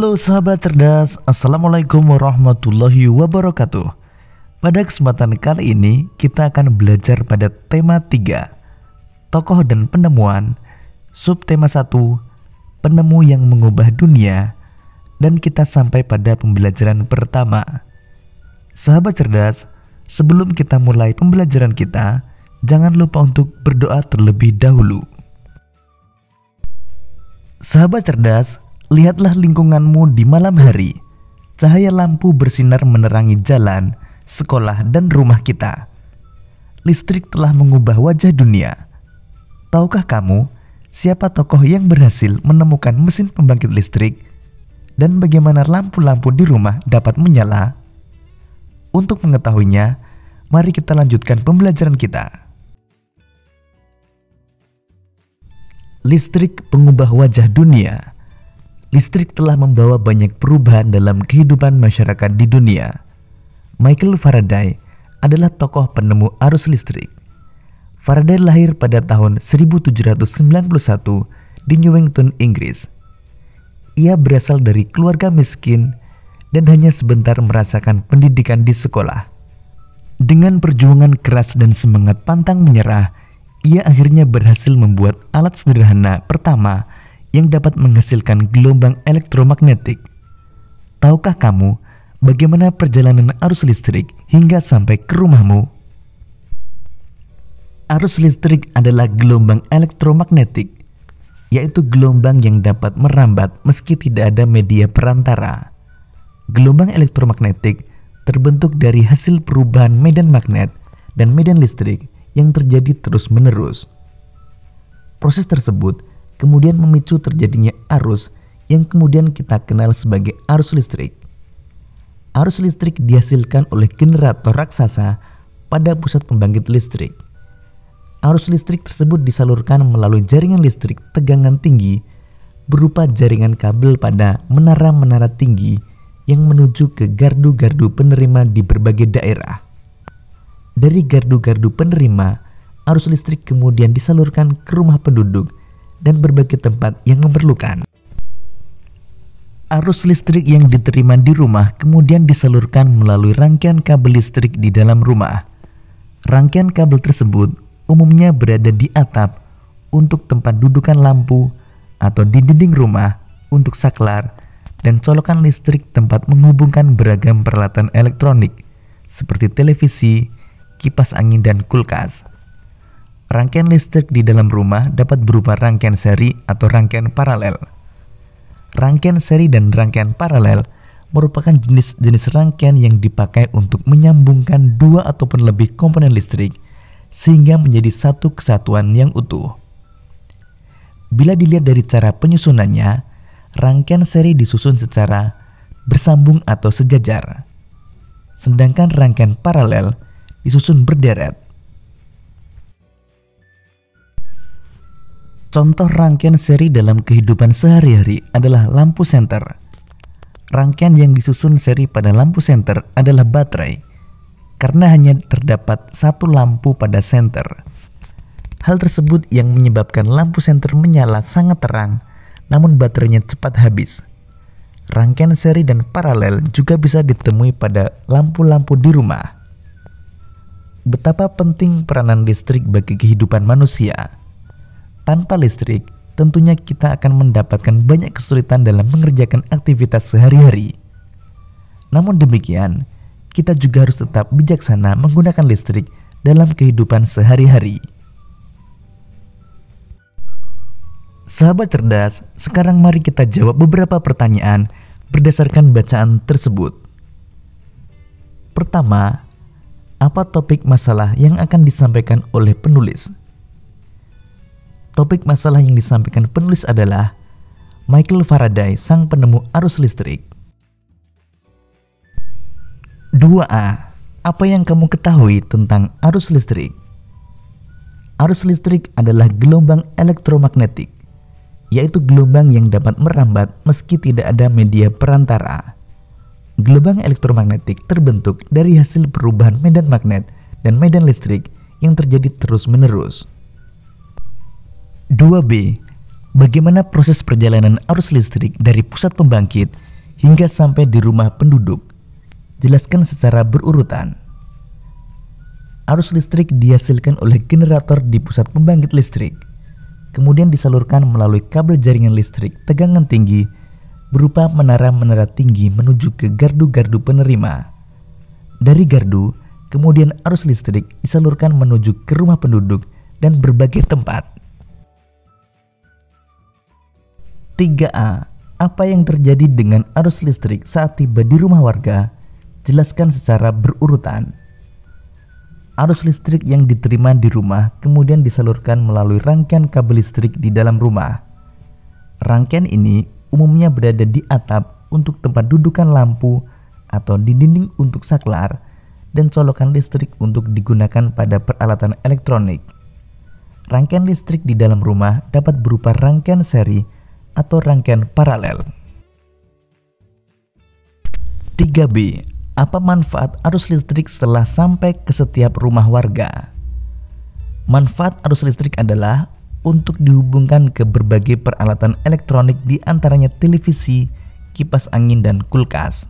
Halo sahabat cerdas, Assalamualaikum warahmatullahi wabarakatuh. Pada kesempatan kali ini kita akan belajar pada tema 3, tokoh dan penemuan, subtema 1, penemu yang mengubah dunia, dan kita sampai pada pembelajaran pertama. Sahabat cerdas, sebelum kita mulai pembelajaran kita, jangan lupa untuk berdoa terlebih dahulu. Sahabat cerdas, lihatlah lingkunganmu di malam hari. Cahaya lampu bersinar menerangi jalan, sekolah, dan rumah kita. Listrik telah mengubah wajah dunia. Tahukah kamu siapa tokoh yang berhasil menemukan mesin pembangkit listrik dan bagaimana lampu-lampu di rumah dapat menyala? Untuk mengetahuinya, mari kita lanjutkan pembelajaran kita. Listrik pengubah wajah dunia. Listrik telah membawa banyak perubahan dalam kehidupan masyarakat di dunia. Michael Faraday adalah tokoh penemu arus listrik. Faraday lahir pada tahun 1791 di Newington, Inggris. Ia berasal dari keluarga miskin dan hanya sebentar merasakan pendidikan di sekolah. Dengan perjuangan keras dan semangat pantang menyerah, ia akhirnya berhasil membuat alat sederhana pertama yang dapat menghasilkan gelombang elektromagnetik. Tahukah kamu bagaimana perjalanan arus listrik hingga sampai ke rumahmu? Arus listrik adalah gelombang elektromagnetik, yaitu gelombang yang dapat merambat meski tidak ada media perantara. Gelombang elektromagnetik terbentuk dari hasil perubahan medan magnet dan medan listrik yang terjadi terus-menerus. Proses tersebut kemudian memicu terjadinya arus yang kemudian kita kenal sebagai arus listrik. Arus listrik dihasilkan oleh generator raksasa pada pusat pembangkit listrik. Arus listrik tersebut disalurkan melalui jaringan listrik tegangan tinggi berupa jaringan kabel pada menara-menara tinggi yang menuju ke gardu-gardu penerima di berbagai daerah. Dari gardu-gardu penerima, arus listrik kemudian disalurkan ke rumah penduduk dan berbagai tempat yang memerlukan. Arus listrik yang diterima di rumah kemudian disalurkan melalui rangkaian kabel listrik di dalam rumah. Rangkaian kabel tersebut umumnya berada di atap untuk tempat dudukan lampu atau di dinding rumah untuk saklar dan colokan listrik tempat menghubungkan beragam peralatan elektronik seperti televisi, kipas angin, dan kulkas. Rangkaian listrik di dalam rumah dapat berupa rangkaian seri atau rangkaian paralel. Rangkaian seri dan rangkaian paralel merupakan jenis-jenis rangkaian yang dipakai untuk menyambungkan dua ataupun lebih komponen listrik sehingga menjadi satu kesatuan yang utuh. Bila dilihat dari cara penyusunannya, rangkaian seri disusun secara bersambung atau sejajar, sedangkan rangkaian paralel disusun berderet. Contoh rangkaian seri dalam kehidupan sehari-hari adalah lampu senter. Rangkaian yang disusun seri pada lampu senter adalah baterai, karena hanya terdapat satu lampu pada senter. Hal tersebut yang menyebabkan lampu senter menyala sangat terang, namun baterainya cepat habis. Rangkaian seri dan paralel juga bisa ditemui pada lampu-lampu di rumah. Betapa penting peranan listrik bagi kehidupan manusia. Tanpa listrik, tentunya kita akan mendapatkan banyak kesulitan dalam mengerjakan aktivitas sehari-hari. Namun demikian, kita juga harus tetap bijaksana menggunakan listrik dalam kehidupan sehari-hari. Sahabat cerdas, sekarang mari kita jawab beberapa pertanyaan berdasarkan bacaan tersebut. Pertama, apa topik masalah yang akan disampaikan oleh penulis? Topik masalah yang disampaikan penulis adalah Michael Faraday, sang penemu arus listrik. 2A. Apa yang kamu ketahui tentang arus listrik? Arus listrik adalah gelombang elektromagnetik, yaitu gelombang yang dapat merambat meski tidak ada media perantara. Gelombang elektromagnetik terbentuk dari hasil perubahan medan magnet dan medan listrik yang terjadi terus-menerus. 2B. Bagaimana proses perjalanan arus listrik dari pusat pembangkit hingga sampai di rumah penduduk. Jelaskan secara berurutan. Arus listrik dihasilkan oleh generator di pusat pembangkit listrik, kemudian disalurkan melalui kabel jaringan listrik tegangan tinggi berupa menara-menara tinggi menuju ke gardu-gardu penerima. Dari gardu, kemudian arus listrik disalurkan menuju ke rumah penduduk dan berbagai tempat. 3A. Apa yang terjadi dengan arus listrik saat tiba di rumah warga? Jelaskan secara berurutan. Arus listrik yang diterima di rumah kemudian disalurkan melalui rangkaian kabel listrik di dalam rumah. Rangkaian ini umumnya berada di atap untuk tempat dudukan lampu atau di dinding untuk saklar dan colokan listrik untuk digunakan pada peralatan elektronik. Rangkaian listrik di dalam rumah dapat berupa rangkaian seri atau rangkaian paralel. 3B. Apa manfaat arus listrik setelah sampai ke setiap rumah warga? Manfaat arus listrik adalah untuk dihubungkan ke berbagai peralatan elektronik, di antaranya televisi, kipas angin, dan kulkas.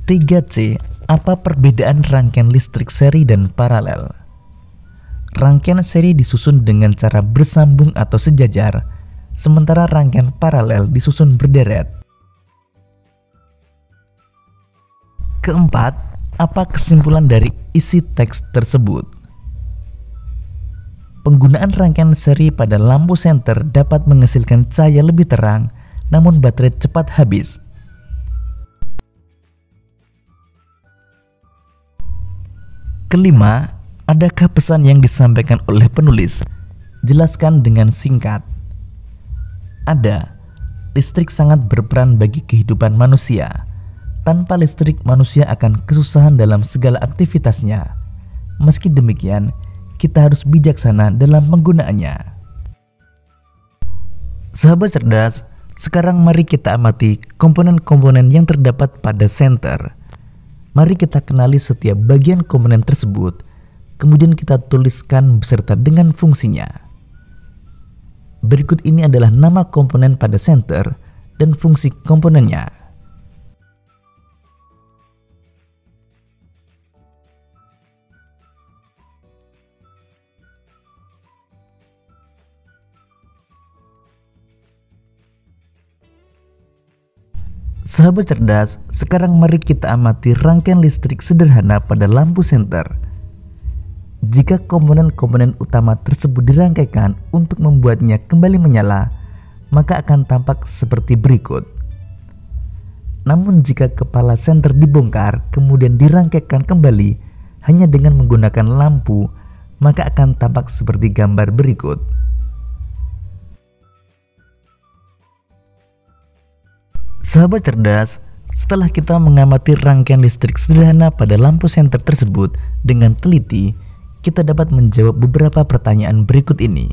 3C. Apa perbedaan rangkaian listrik seri dan paralel? Rangkaian seri disusun dengan cara bersambung atau sejajar, sementara rangkaian paralel disusun berderet. Keempat, apa kesimpulan dari isi teks tersebut? Penggunaan rangkaian seri pada lampu senter dapat menghasilkan cahaya lebih terang, namun baterai cepat habis. Kelima, adakah pesan yang disampaikan oleh penulis? Jelaskan dengan singkat. Ada. Listrik sangat berperan bagi kehidupan manusia. Tanpa listrik, manusia akan kesusahan dalam segala aktivitasnya. Meski demikian, kita harus bijaksana dalam penggunaannya. Sahabat cerdas, sekarang mari kita amati komponen-komponen yang terdapat pada senter. Mari kita kenali setiap bagian komponen tersebut, kemudian kita tuliskan beserta dengan fungsinya. Berikut ini adalah nama komponen pada senter dan fungsi komponennya. Sahabat cerdas, sekarang mari kita amati rangkaian listrik sederhana pada lampu senter. Jika komponen-komponen utama tersebut dirangkaikan untuk membuatnya kembali menyala, maka akan tampak seperti berikut. Namun jika kepala senter dibongkar kemudian dirangkaikan kembali hanya dengan menggunakan lampu, maka akan tampak seperti gambar berikut. Sahabat cerdas, setelah kita mengamati rangkaian listrik sederhana pada lampu senter tersebut dengan teliti, kita dapat menjawab beberapa pertanyaan berikut ini.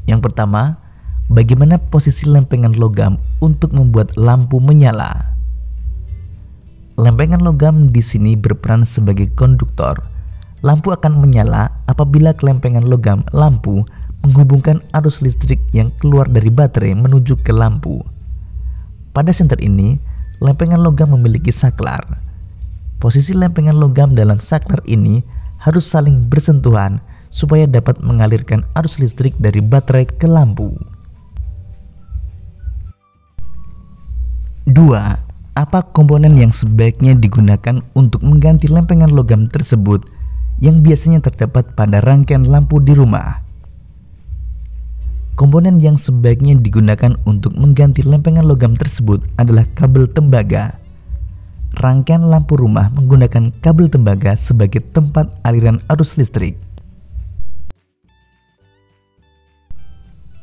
Yang pertama, bagaimana posisi lempengan logam untuk membuat lampu menyala? Lempengan logam di sini berperan sebagai konduktor. Lampu akan menyala apabila kelempengan logam lampu menghubungkan arus listrik yang keluar dari baterai menuju ke lampu. Pada senter ini, lempengan logam memiliki saklar. Posisi lempengan logam dalam saklar ini harus saling bersentuhan supaya dapat mengalirkan arus listrik dari baterai ke lampu. 2. Apa komponen yang sebaiknya digunakan untuk mengganti lempengan logam tersebut yang biasanya terdapat pada rangkaian lampu di rumah? Komponen yang sebaiknya digunakan untuk mengganti lempengan logam tersebut adalah kabel tembaga. Rangkaian lampu rumah menggunakan kabel tembaga sebagai tempat aliran arus listrik.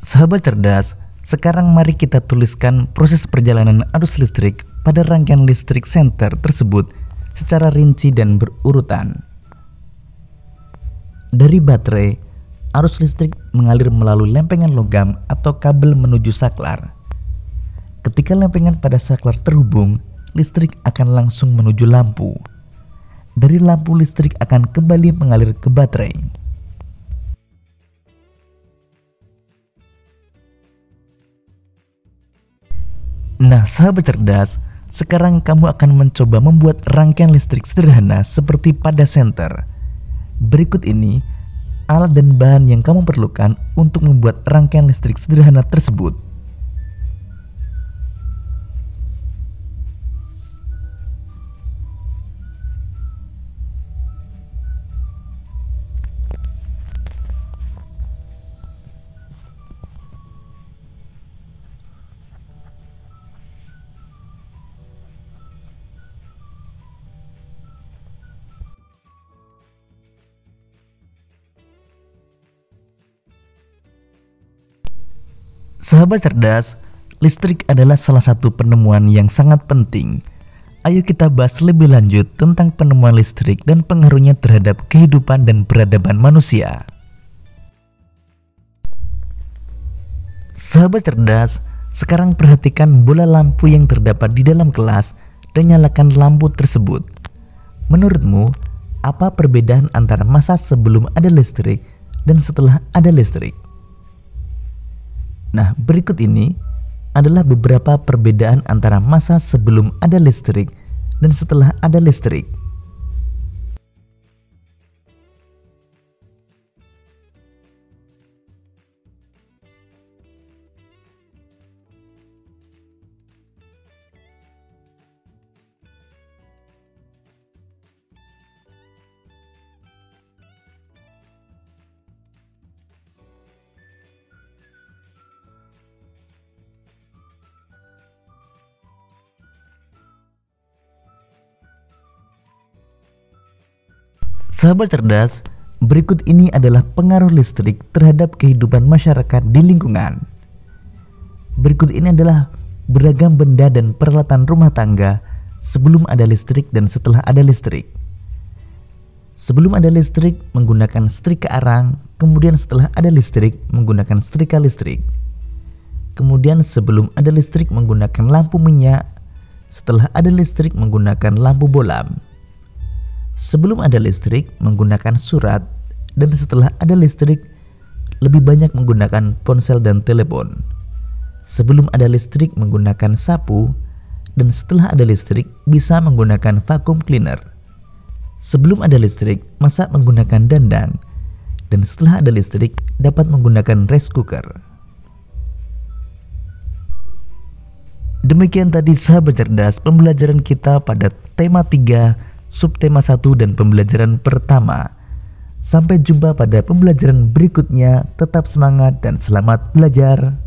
Sahabat cerdas, sekarang mari kita tuliskan proses perjalanan arus listrik pada rangkaian listrik senter tersebut secara rinci dan berurutan. Dari baterai, arus listrik mengalir melalui lempengan logam atau kabel menuju saklar. Ketika lempengan pada saklar terhubung, listrik akan langsung menuju lampu. Dari lampu, listrik akan kembali mengalir ke baterai. Nah, sahabat cerdas, sekarang kamu akan mencoba membuat rangkaian listrik sederhana seperti pada senter. Berikut ini alat dan bahan yang kamu perlukan untuk membuat rangkaian listrik sederhana tersebut. Sahabat cerdas, listrik adalah salah satu penemuan yang sangat penting. Ayo kita bahas lebih lanjut tentang penemuan listrik dan pengaruhnya terhadap kehidupan dan peradaban manusia. Sahabat cerdas, sekarang perhatikan bola lampu yang terdapat di dalam kelas dan nyalakan lampu tersebut. Menurutmu, apa perbedaan antara masa sebelum ada listrik dan setelah ada listrik? Nah, berikut ini adalah beberapa perbedaan antara masa sebelum ada listrik dan setelah ada listrik. Sahabat cerdas, berikut ini adalah pengaruh listrik terhadap kehidupan masyarakat di lingkungan. Berikut ini adalah beragam benda dan peralatan rumah tangga sebelum ada listrik dan setelah ada listrik. Sebelum ada listrik menggunakan setrika arang, kemudian setelah ada listrik menggunakan setrika listrik. Kemudian sebelum ada listrik menggunakan lampu minyak, setelah ada listrik menggunakan lampu bolam. Sebelum ada listrik menggunakan surat, dan setelah ada listrik lebih banyak menggunakan ponsel dan telepon. Sebelum ada listrik menggunakan sapu, dan setelah ada listrik bisa menggunakan vacuum cleaner. Sebelum ada listrik masak menggunakan dandang, dan setelah ada listrik dapat menggunakan rice cooker. Demikian tadi sahabat cerdas pembelajaran kita pada tema 3, subtema 1 dan pembelajaran pertama. Sampai jumpa pada pembelajaran berikutnya. Tetap semangat dan selamat belajar.